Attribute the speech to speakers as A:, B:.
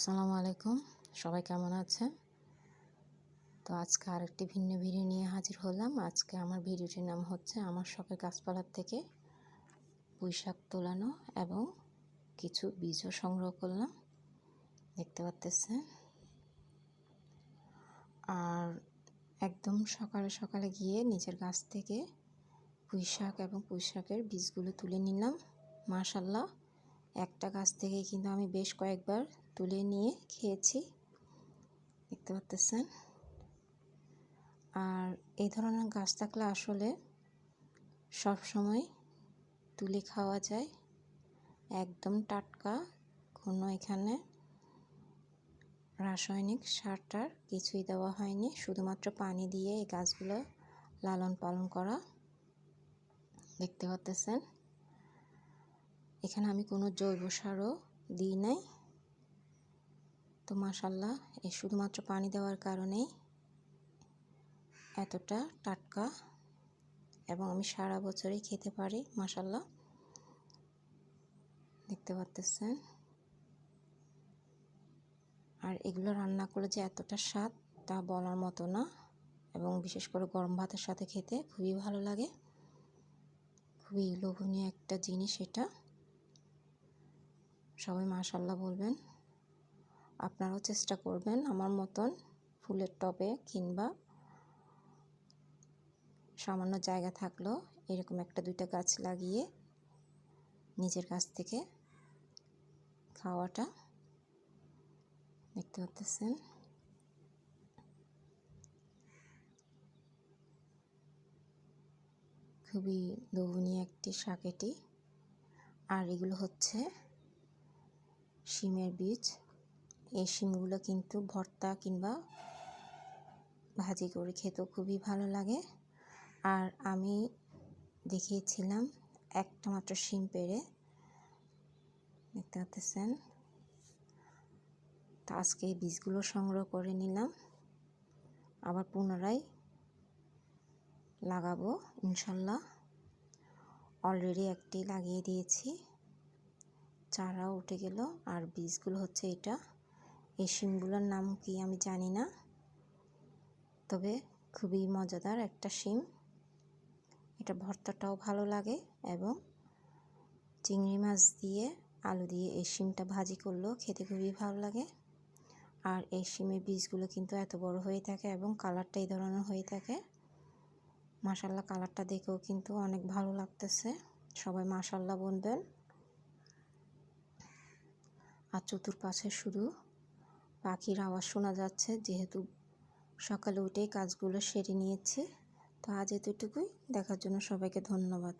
A: আসসালামু আলাইকুম, সবাই কেমন আছেন? তো আজকে আরেকটি ভিন্ন ভিডিও নিয়ে হাজির হলাম। আজকে আমার ভিডিওটির নাম হচ্ছে আমার শখের গাছপালার থেকে পুঁইশাক তোলানো এবং কিছু বীজও সংগ্রহ করলাম, দেখতে পাচ্ছেন। আর একদম সকালে সকালে গিয়ে নিজের গাছ থেকে পুঁইশাক এবং পুঁইশাকের বীজগুলো তুলে নিলাম। মাশাআল্লাহ, একটা গাছ থেকেই কিন্তু আমি বেশ কয়েকবার তুলে নিয়ে খেয়েছি, দেখতে পাচ্ছেন। আর এই ধরনের গাছ থাকলে আসলে সব সময় তুলে খাওয়া যায়, একদম টাটকা, কোনো এখানে রাসায়নিক সার টার কিছুই দেওয়া হয়নি, শুধুমাত্র পানি দিয়ে এই গাছগুলো লালন পালন করা, দেখতে পাচ্ছেন। এখানে আমি কোনো জৈব সারও দিই নাই। তো মাশাআল্লাহ, এই শুধুমাত্র পানি দেওয়ার কারণেই এতটা টাটকা এবং আমি সারা বছরই খেতে পারি, মাশাআল্লাহ, দেখতে পাচ্ছেন। আর এগুলো রান্না করলে যে এতটা স্বাদ তা বলার মতো না, এবং বিশেষ করে গরম ভাতের সাথে খেতে খুবই ভালো লাগে। খুবই লোভনীয় একটা জিনিস এটা, সবাই মাশাআল্লাহ বলবেন। আপনারাও চেষ্টা করবেন আমার মতন ফুলের টবে কিংবা সামান্য জায়গা থাকলেও এরকম একটা দুইটা গাছ লাগিয়ে নিজের গাছ থেকে খাওয়াটা, দেখতে পাচ্ছেন। খুবই লোভনীয় একটি শাক এটি। আর এগুলো হচ্ছে শিমের বীজ। এই শিমগুলো কিন্তু ভর্তা কিংবা ভাজি করে খেতেও খুবই ভালো লাগে। আর আমি দেখিয়েছিলাম একটা মাত্র শিম পেড়ে, দেখতে পাচ্ছেন। তো আজকে এই বীজগুলো সংগ্রহ করে নিলাম, আবার পুনরায় লাগাবো ইনশাল্লাহ। অলরেডি একটি লাগিয়ে দিয়েছি, চারাও উঠে গেল। আর বীজগুলো হচ্ছে এটা। এই শিমগুলোর নাম কি আমি জানি না, তবে খুবই মজাদার একটা শিম। এটা ভর্তাটাও ভালো লাগে এবং চিংড়ি মাছ দিয়ে আলু দিয়ে এই শিমটা ভাজি করলেও খেতে খুবই ভালো লাগে। আর এই শিমের বীজগুলো কিন্তু এত বড় হয়ে থাকে এবং কালারটা এই ধরনের হয়ে থাকে। মাশাআল্লাহ, কালারটা দেখেও কিন্তু অনেক ভালো লাগতেছে, সবাই মাশাআল্লাহ বলবেন। আর চতুর্পাশে শুধু পাখির আওয়াজ শোনা যাচ্ছে, যেহেতু সকালে উঠেই কাজগুলো সেরে নিয়েছি। তো আজ এতটুকুই, দেখার জন্য সবাইকে ধন্যবাদ।